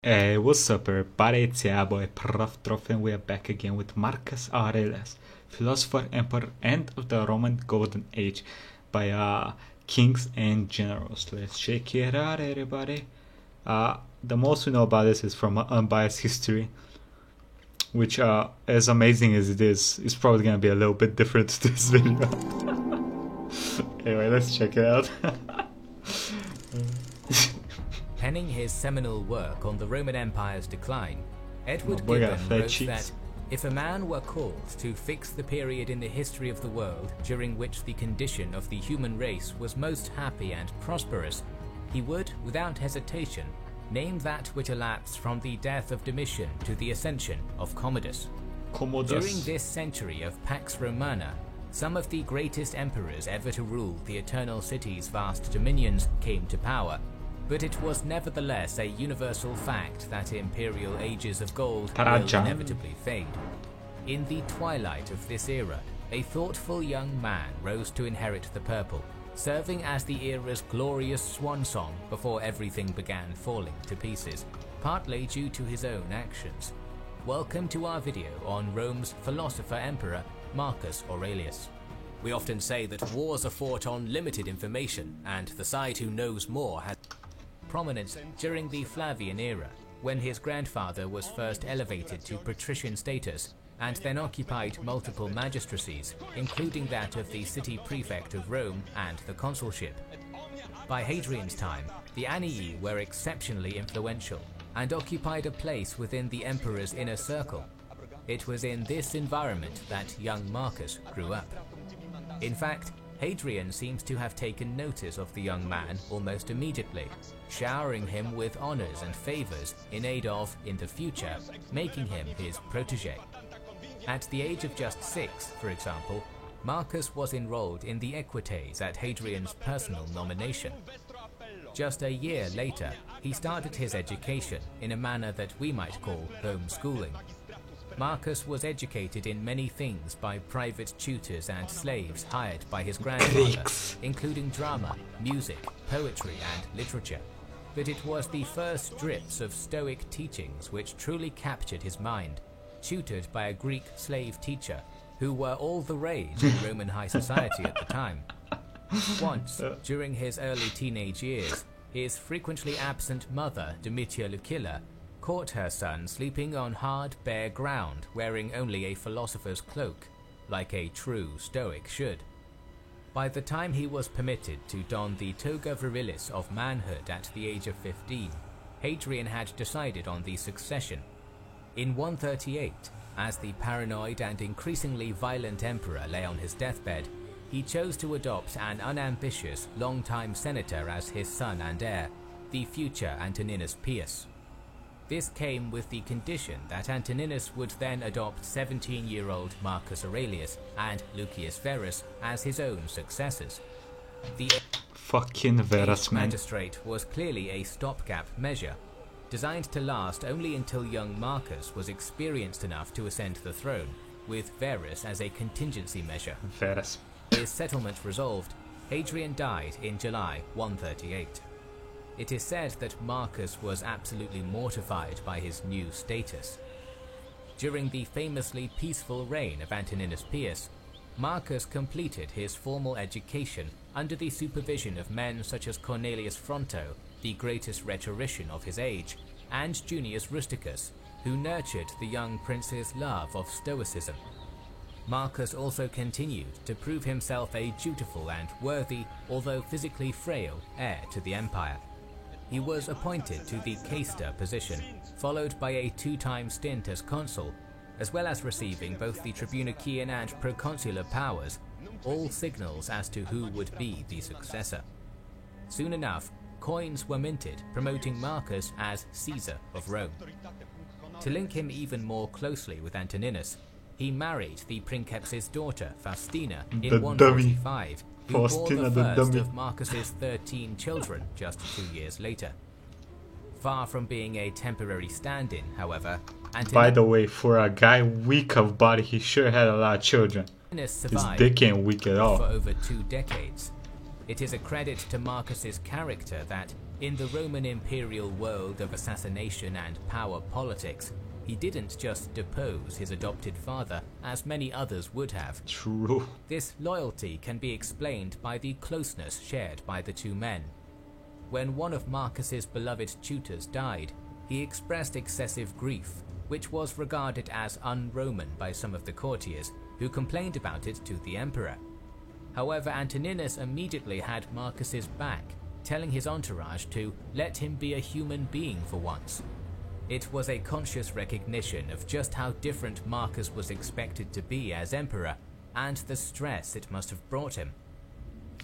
Hey, what's up everybody, it's your boy Prof. Trof and we are back again with Marcus Aurelius, philosopher, emperor, end of the Roman Golden Age by kings and generals. Let's check it out, everybody. The most we know about this is from Unbiased History, which as amazing as it is probably gonna be a little bit different to this video. Anyway, let's check it out. Penning his seminal work on the Roman Empire's decline, Edward Gibbon wrote that if a man were called to fix the period in the history of the world during which the condition of the human race was most happy and prosperous, he would, without hesitation, name that which elapsed from the death of Domitian to the ascension of Commodus. During this century of Pax Romana, some of the greatest emperors ever to rule the Eternal City's vast dominions came to power, but it was nevertheless a universal fact that imperial ages of gold will inevitably fade. In the twilight of this era, a thoughtful young man rose to inherit the purple, serving as the era's glorious swan song before everything began falling to pieces, partly due to his own actions. Welcome to our video on Rome's philosopher-emperor Marcus Aurelius. We often say that wars are fought on limited information, and the side who knows more has prominence during the Flavian era, when his grandfather was first elevated to patrician status and then occupied multiple magistracies, including that of the city prefect of Rome and the consulship. By Hadrian's time, the Anii were exceptionally influential and occupied a place within the emperor's inner circle. It was in this environment that young Marcus grew up. In fact, Hadrian seems to have taken notice of the young man almost immediately, showering him with honors and favors in aid of, in the future, making him his protege. At the age of just 6, for example, Marcus was enrolled in the Equites at Hadrian's personal nomination. Just a year later, he started his education in a manner that we might call homeschooling. Marcus was educated in many things by private tutors and slaves hired by his grandfather, including drama, music, poetry, and literature. But it was the first strips of Stoic teachings which truly captured his mind, tutored by a Greek slave teacher, who were all the rage in Roman high society at the time. Once, during his early teenage years, his frequently absent mother, Domitia Lucilla, caught her son sleeping on hard, bare ground wearing only a philosopher's cloak, like a true Stoic should. By the time he was permitted to don the toga virilis of manhood at the age of 15, Hadrian had decided on the succession. In 138, as the paranoid and increasingly violent emperor lay on his deathbed, he chose to adopt an unambitious, long-time senator as his son and heir, the future Antoninus Pius. This came with the condition that Antoninus would then adopt 17-year-old Marcus Aurelius and Lucius Verus as his own successors. The fucking Verus, man. Magistrate was clearly a stopgap measure, designed to last only until young Marcus was experienced enough to ascend the throne, with Verus as a contingency measure. Verus. His settlement resolved, Hadrian died in July 138. It is said that Marcus was absolutely mortified by his new status. During the famously peaceful reign of Antoninus Pius, Marcus completed his formal education under the supervision of men such as Cornelius Fronto, the greatest rhetorician of his age, and Junius Rusticus, who nurtured the young prince's love of Stoicism. Marcus also continued to prove himself a dutiful and worthy, although physically frail, heir to the empire. He was appointed to the quaestor position, followed by a 2-time stint as consul, as well as receiving both the tribunician and proconsular powers, all signals as to who would be the successor. Soon enough, coins were minted promoting Marcus as Caesar of Rome. To link him even more closely with Antoninus, he married the princeps' daughter Faustina in 145, who bore the first of Marcus's 13 children just 2 years later. Far from being a temporary stand-in, however, By the way, for a guy weak of body, he sure had a lot of children. His dick ain't weak at all. For over 2 decades. It is a credit to Marcus's character that, in the Roman imperial world of assassination and power politics, he didn't just depose his adopted father, as many others would have. True. This loyalty can be explained by the closeness shared by the two men. When one of Marcus's beloved tutors died, he expressed excessive grief, which was regarded as un-Roman by some of the courtiers, who complained about it to the emperor. However, Antoninus immediately had Marcus's back, telling his entourage to let him be a human being for once. It was a conscious recognition of just how different Marcus was expected to be as emperor, and the stress it must have brought him.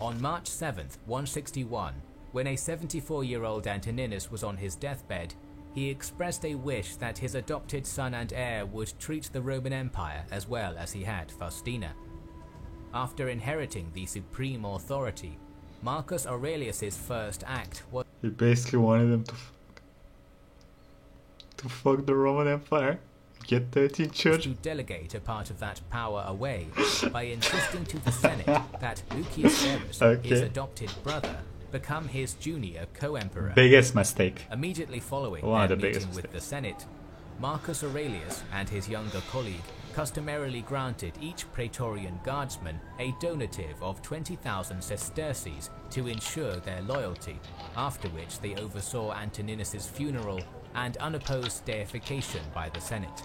On March 7th, 161, when a 74-year-old Antoninus was on his deathbed, he expressed a wish that his adopted son and heir would treat the Roman Empire as well as he had Faustina. After inheriting the supreme authority, Marcus Aurelius's first act was he basically wanted them to fuck the Roman Empire, get 13 children, to delegate a part of that power away by insisting to the Senate that Lucius Verus, his adopted brother, become his junior co-emperor. Biggest mistake. Immediately following their meeting with the Senate, Marcus Aurelius and his younger colleague customarily granted each Praetorian guardsman a donative of 20,000 sesterces to ensure their loyalty, after which they oversaw Antoninus's funeral and unopposed deification by the Senate.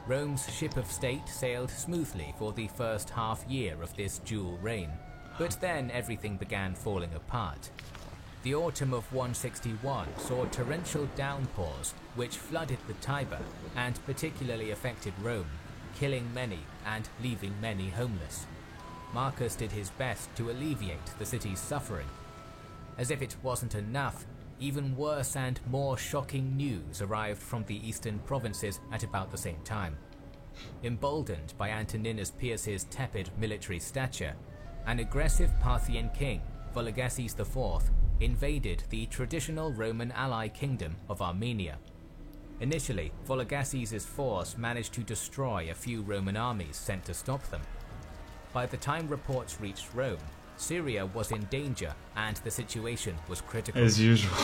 Rome's ship of state sailed smoothly for the first half year of this dual reign, but then everything began falling apart. The autumn of 161 saw torrential downpours which flooded the Tiber and particularly affected Rome, killing many and leaving many homeless. Marcus did his best to alleviate the city's suffering. As if it wasn't enough, even worse and more shocking news arrived from the eastern provinces at about the same time. Emboldened by Antoninus Pius's tepid military stature, an aggressive Parthian king, Vologases IV, invaded the traditional Roman ally kingdom of Armenia. Initially, Vologases' force managed to destroy a few Roman armies sent to stop them. By the time reports reached Rome, Syria was in danger and the situation was critical. As usual.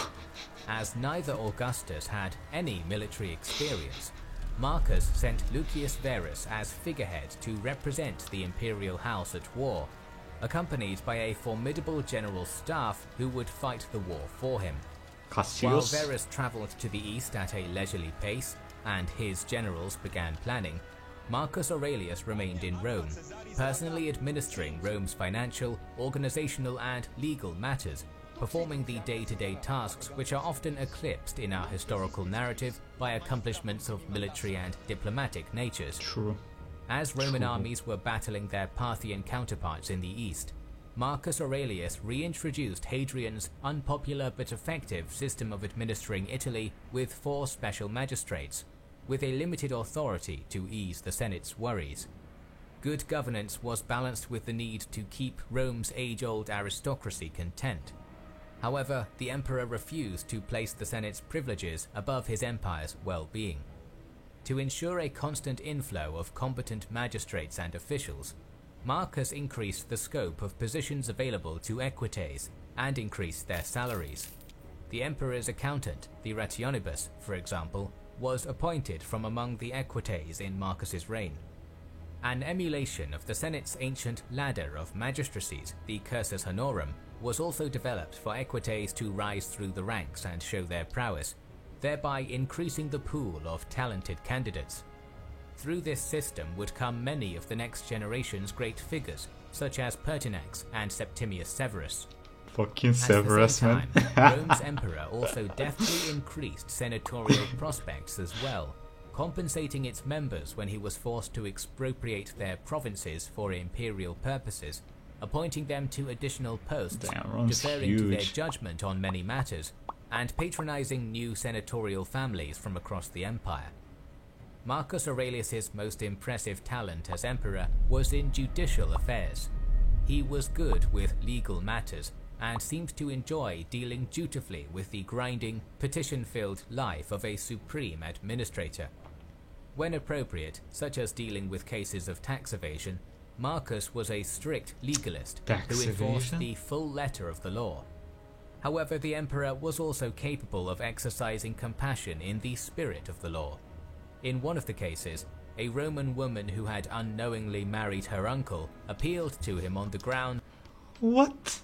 As neither Augustus had any military experience, Marcus sent Lucius Verus as figurehead to represent the imperial house at war, accompanied by a formidable general staff who would fight the war for him. Cassius. While Verus travelled to the east at a leisurely pace, and his generals began planning, Marcus Aurelius remained in Rome, personally administering Rome's financial, organizational and legal matters, performing the day-to-day tasks which are often eclipsed in our historical narrative by accomplishments of military and diplomatic natures. True. As Roman armies were battling their Parthian counterparts in the east, Marcus Aurelius reintroduced Hadrian's unpopular but effective system of administering Italy with 4 special magistrates, with a limited authority to ease the Senate's worries. Good governance was balanced with the need to keep Rome's age-old aristocracy content. However, the emperor refused to place the Senate's privileges above his empire's well-being. To ensure a constant inflow of competent magistrates and officials, Marcus increased the scope of positions available to equites and increased their salaries. The emperor's accountant, the rationibus, for example, was appointed from among the equites in Marcus's reign. An emulation of the Senate's ancient ladder of magistracies, the cursus honorum, was also developed for equites to rise through the ranks and show their prowess, thereby increasing the pool of talented candidates. Through this system would come many of the next generation's great figures, such as Pertinax and Septimius Severus. Fucking Severus, man. Rome's emperor also deftly increased senatorial prospects as well, compensating its members when he was forced to expropriate their provinces for imperial purposes, appointing them to additional posts, deferring to their judgment on many matters, and patronizing new senatorial families from across the empire. Marcus Aurelius's most impressive talent as emperor was in judicial affairs. He was good with legal matters and seemed to enjoy dealing dutifully with the grinding, petition-filled life of a supreme administrator. When appropriate, such as dealing with cases of tax evasion, Marcus was a strict legalist who enforced the full letter of the law. However, the emperor was also capable of exercising compassion in the spirit of the law. In one of the cases, a Roman woman who had unknowingly married her uncle appealed to him on the ground. What?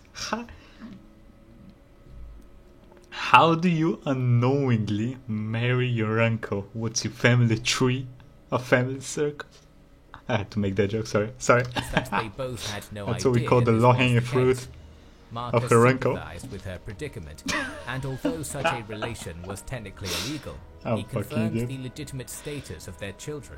How do you unknowingly marry your uncle? What's your family tree? A family circle? I had to make that joke, sorry. That they both had no That's idea what we call the low-hanging fruit Marcus of her uncle. sympathized with her predicament, and although such a relation was technically illegal, he fucking confirmed the legitimate status of their children.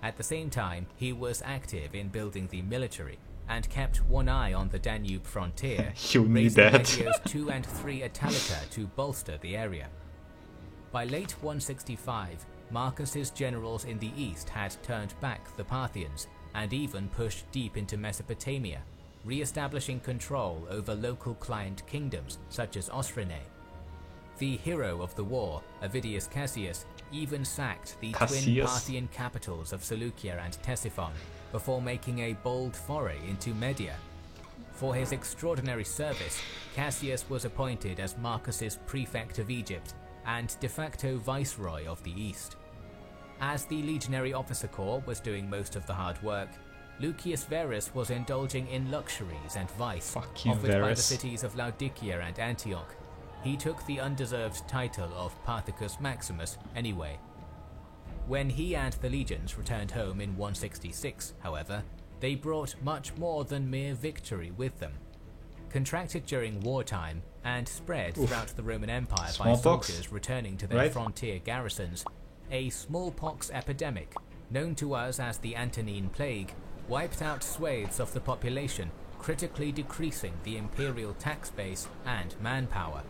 At the same time, he was active in building the military, and kept one eye on the Danube frontier, You need raising that. Legios 2 and 3 Italica to bolster the area. By late 165, Marcus's generals in the east had turned back the Parthians, and even pushed deep into Mesopotamia, re-establishing control over local client kingdoms such as Osrhoene. The hero of the war, Avidius Cassius, even sacked the twin Parthian capitals of Seleucia and Ctesiphon before making a bold foray into Media. For his extraordinary service, Cassius was appointed as Marcus's prefect of Egypt and de facto viceroy of the east. As the legionary officer corps was doing most of the hard work, Lucius Verus was indulging in luxuries and vice offered by the cities of Laodicea and Antioch. He took the undeserved title of Parthicus Maximus anyway. When he and the legions returned home in 166, however, they brought much more than mere victory with them. Contracted during wartime and spread throughout the Roman Empire by soldiers returning to their frontier garrisons, a smallpox epidemic, known to us as the Antonine Plague, wiped out swathes of the population, critically decreasing the imperial tax base and manpower.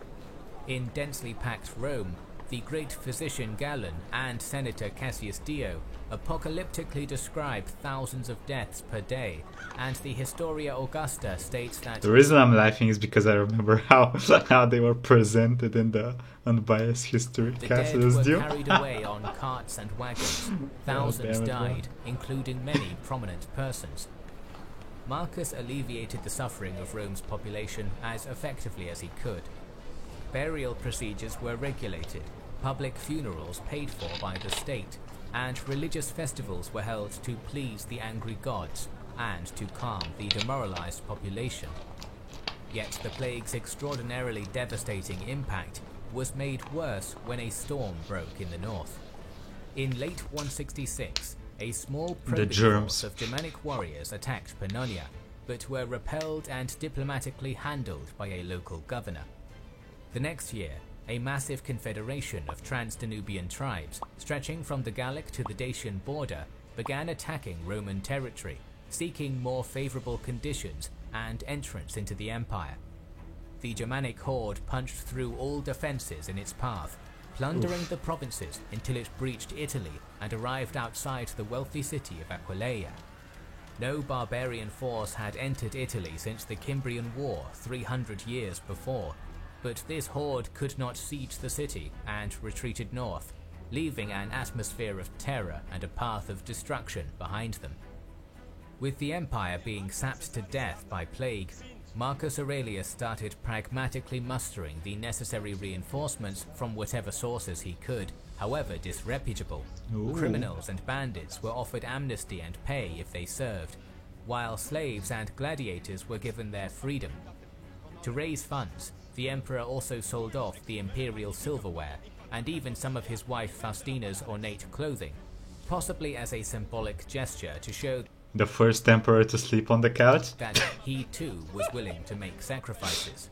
In densely packed Rome, the great physician Galen and Senator Cassius Dio apocalyptically describe thousands of deaths per day, and the Historia Augusta states that the reason I'm laughing is because I remember how they were presented in the unbiased history. The dead were carried away on carts and wagons. Thousands died, including many prominent persons. Marcus alleviated the suffering of Rome's population as effectively as he could. Burial procedures were regulated, public funerals paid for by the state, and religious festivals were held to please the angry gods and to calm the demoralized population. Yet the plague's extraordinarily devastating impact was made worse when a storm broke in the north. In late 166, a small force of Germanic warriors attacked Pannonia, but were repelled and diplomatically handled by a local governor. The next year, a massive confederation of trans-Danubian tribes, stretching from the Gallic to the Dacian border, began attacking Roman territory, seeking more favorable conditions and entrance into the empire. The Germanic horde punched through all defenses in its path, plundering the provinces until it breached Italy and arrived outside the wealthy city of Aquileia. No barbarian force had entered Italy since the Cimbrian War 300 years before, but this horde could not siege the city and retreated north, leaving an atmosphere of terror and a path of destruction behind them. With the empire being sapped to death by plague, Marcus Aurelius started pragmatically mustering the necessary reinforcements from whatever sources he could, however disreputable. Criminals and bandits were offered amnesty and pay if they served, while slaves and gladiators were given their freedom. To raise funds, the emperor also sold off the imperial silverware and even some of his wife Faustina's ornate clothing, possibly as a symbolic gesture to show the first emperor to sleep on the couch that he too was willing to make sacrifices.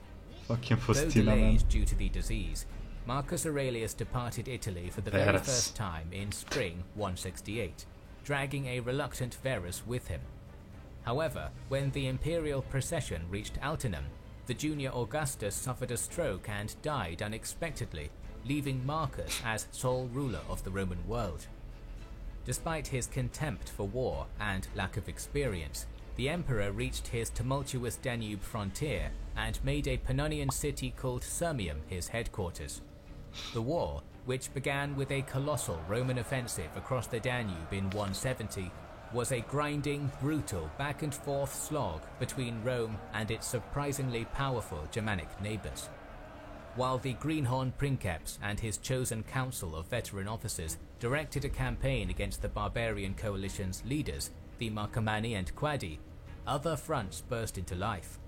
Fucking Faustina, though delayed due to the disease, Marcus Aurelius departed Italy for the very first time in spring 168, dragging a reluctant Verus with him. However, when the imperial procession reached Altinum, the junior Augustus suffered a stroke and died unexpectedly, leaving Marcus as sole ruler of the Roman world. Despite his contempt for war and lack of experience, the emperor reached his tumultuous Danube frontier and made a Pannonian city called Sirmium his headquarters. The war, which began with a colossal Roman offensive across the Danube in 170, was a grinding, brutal back-and-forth slog between Rome and its surprisingly powerful Germanic neighbours. While the Greenhorn Princeps and his chosen council of veteran officers directed a campaign against the barbarian coalition's leaders, the Marcomanni and Quadi, other fronts burst into life.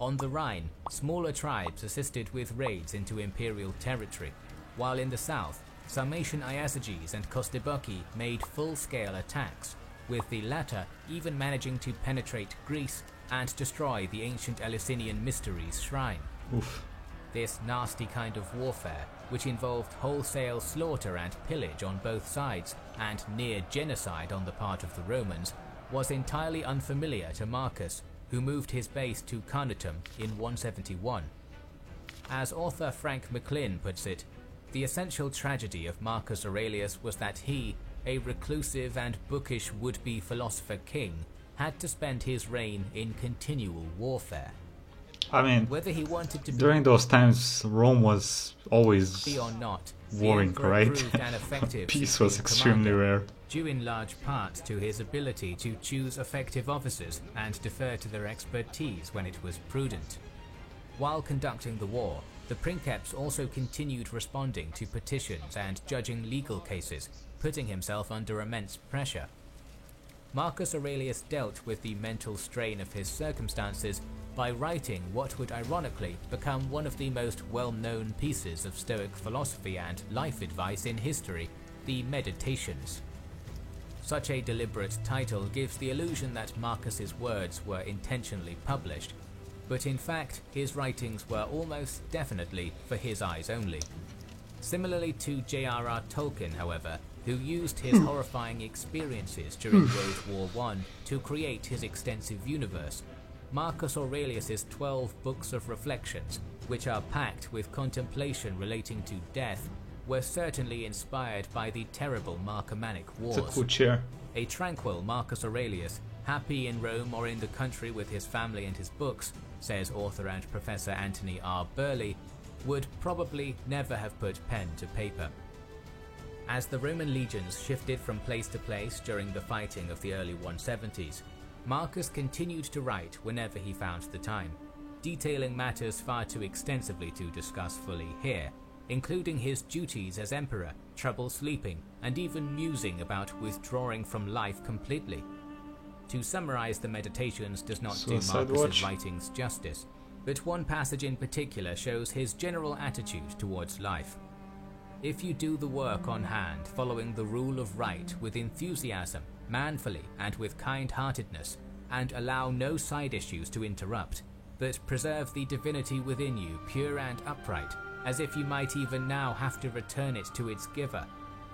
On the Rhine, smaller tribes assisted with raids into imperial territory, while in the south, Sarmatian Iazyges and Kostyboki made full-scale attacks, with the latter even managing to penetrate Greece and destroy the ancient Eleusinian Mysteries shrine. Oof. This nasty kind of warfare, which involved wholesale slaughter and pillage on both sides and near genocide on the part of the Romans, was entirely unfamiliar to Marcus, who moved his base to Carnuntum in 171. As author Frank McLean puts it, the essential tragedy of Marcus Aurelius was that he, a reclusive and bookish would-be philosopher king, had to spend his reign in continual warfare. I mean, whether he wanted to during those times, Rome was always or not, warring, right? Peace was extremely rare. Due in large part to his ability to choose effective officers and defer to their expertise when it was prudent. While conducting the war, the Princeps also continued responding to petitions and judging legal cases, putting himself under immense pressure. Marcus Aurelius dealt with the mental strain of his circumstances by writing what would ironically become one of the most well-known pieces of Stoic philosophy and life advice in history, the Meditations. Such a deliberate title gives the illusion that Marcus's words were intentionally published, but in fact his writings were almost definitely for his eyes only. Similarly to J.R.R. Tolkien, however, who used his horrifying experiences during World War I to create his extensive universe, Marcus Aurelius's 12 books of reflections, which are packed with contemplation relating to death, were certainly inspired by the terrible Marcomannic Wars. It's a cool chair. A tranquil Marcus Aurelius, happy in Rome or in the country with his family and his books, says author and Professor Anthony R. Burley, would probably never have put pen to paper. As the Roman legions shifted from place to place during the fighting of the early 170s, Marcus continued to write whenever he found the time, detailing matters far too extensively to discuss fully here, including his duties as emperor, trouble sleeping, and even musing about withdrawing from life completely. To summarize the Meditations does not do Marcus's writings justice, but one passage in particular shows his general attitude towards life. If you do the work on hand following the rule of right with enthusiasm, manfully and with kind-heartedness, and allow no side issues to interrupt, but preserve the divinity within you pure and upright, as if you might even now have to return it to its giver,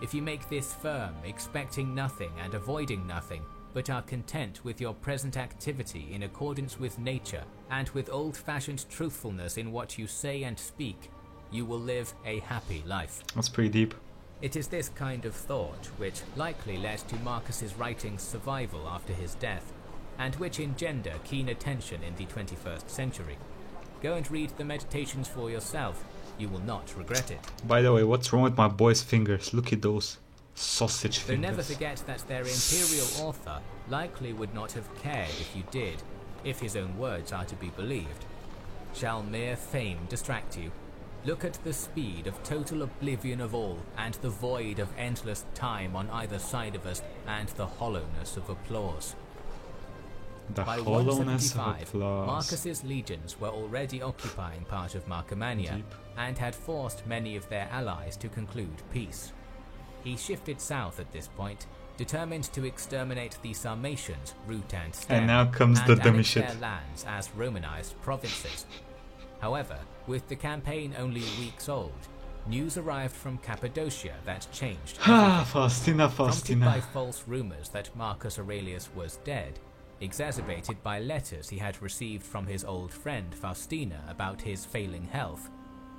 if you make this firm, expecting nothing and avoiding nothing, but are content with your present activity in accordance with nature and with old-fashioned truthfulness in what you say and speak, you will live a happy life. That's pretty deep. It is this kind of thought which likely led to Marcus's writings' survival after his death, and which engender keen attention in the 21st century. Go and read the Meditations for yourself. You will not regret it. By the way, what's wrong with my boy's fingers? Look at those sausage fingers. Though never forget that their imperial author likely would not have cared if you did, if his own words are to be believed. Shall mere fame distract you? Look at the speed of total oblivion of all, and the void of endless time on either side of us, and the hollowness of applause. By hollowness 175, of applause. Marcus's legions were already occupying part of Marcomannia, and had forced many of their allies to conclude peace. He shifted south at this point, determined to exterminate the Sarmatians, root and stem, and now comes the dummy shit. Their lands as Romanized provinces. However, with the campaign only weeks old, news arrived from Cappadocia that changed. Faustina. Prompted by false rumors that Marcus Aurelius was dead, exacerbated by letters he had received from his old friend Faustina about his failing health,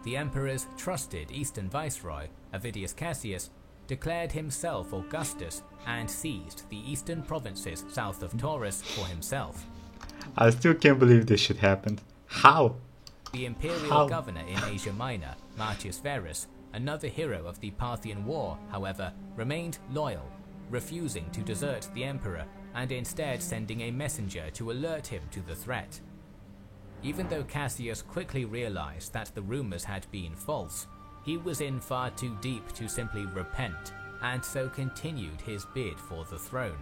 the emperor's trusted eastern viceroy, Avidius Cassius, declared himself Augustus and seized the eastern provinces south of Taurus for himself. I still can't believe this shit happened. How? The imperial governor in Asia Minor, Martius Verus, another hero of the Parthian War, however, remained loyal, refusing to desert the emperor and instead sending a messenger to alert him to the threat. Even though Cassius quickly realized that the rumors had been false, he was in far too deep to simply repent, and so continued his bid for the throne.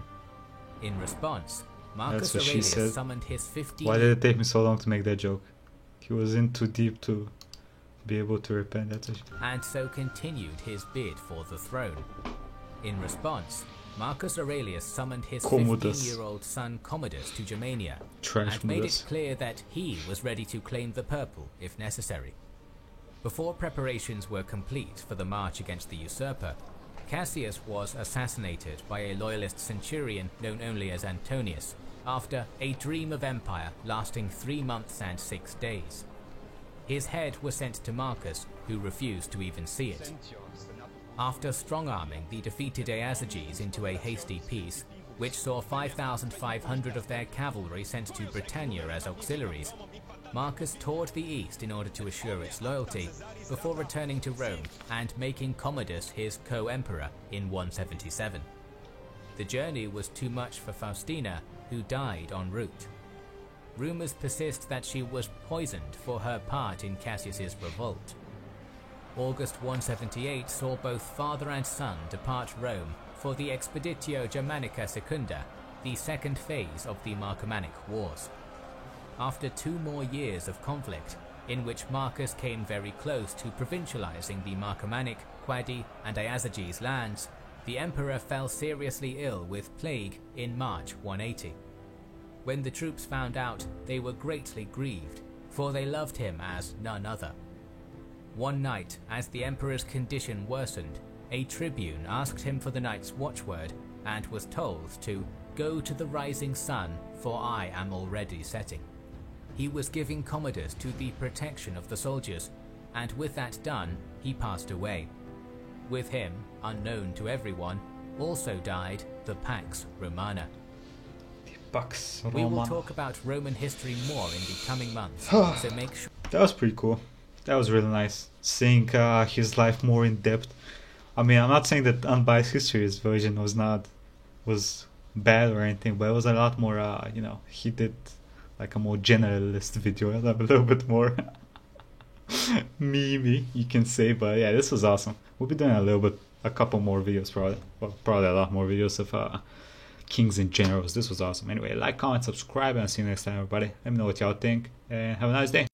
In response, Marcus Aurelius summoned his 15... Why did it take me so long to make that joke? He was in too deep to be able to repent. And so continued his bid for the throne. In response, Marcus Aurelius summoned his 15-year-old son Commodus to Germania and made it clear that he was ready to claim the purple if necessary. Before preparations were complete for the march against the usurper, Cassius was assassinated by a loyalist centurion known only as Antonius, after a dream of empire lasting 3 months and 6 days. His head was sent to Marcus, who refused to even see it. After strong-arming the defeated Aeacides into a hasty peace, which saw 5,500 of their cavalry sent to Britannia as auxiliaries, Marcus toured the east in order to assure its loyalty, before returning to Rome and making Commodus his co-emperor in 177. The journey was too much for Faustina, who died en route. Rumors persist that she was poisoned for her part in Cassius's revolt. August 178 saw both father and son depart Rome for the Expeditio Germanica Secunda, the second phase of the Marcomannic Wars. After 2 more years of conflict, in which Marcus came very close to provincializing the Marcomannic, Quadi, and Aeacides lands, the emperor fell seriously ill with plague in March 180. When the troops found out, they were greatly grieved, for they loved him as none other. One night, as the emperor's condition worsened, a tribune asked him for the night's watchword and was told to go to the rising sun, for I am already setting. He was giving Commodus to the protection of the soldiers, and with that done, he passed away. With him, unknown to everyone, also died the Pax Romana. We will talk about Roman history more in the coming months, so make sure... That was pretty cool. That was really nice, seeing his life more in depth. I mean, I'm not saying that Unbiased History's version was bad or anything, but it was a lot more, he did like a more generalist video, a little bit more memey, you can say, but yeah, this was awesome. We'll be doing a couple more videos probably, well, probably a lot more videos of kings and generals. This was awesome. Anyway, like, comment, subscribe, and I'll see you next time, everybody. Let me know what y'all think, and have a nice day.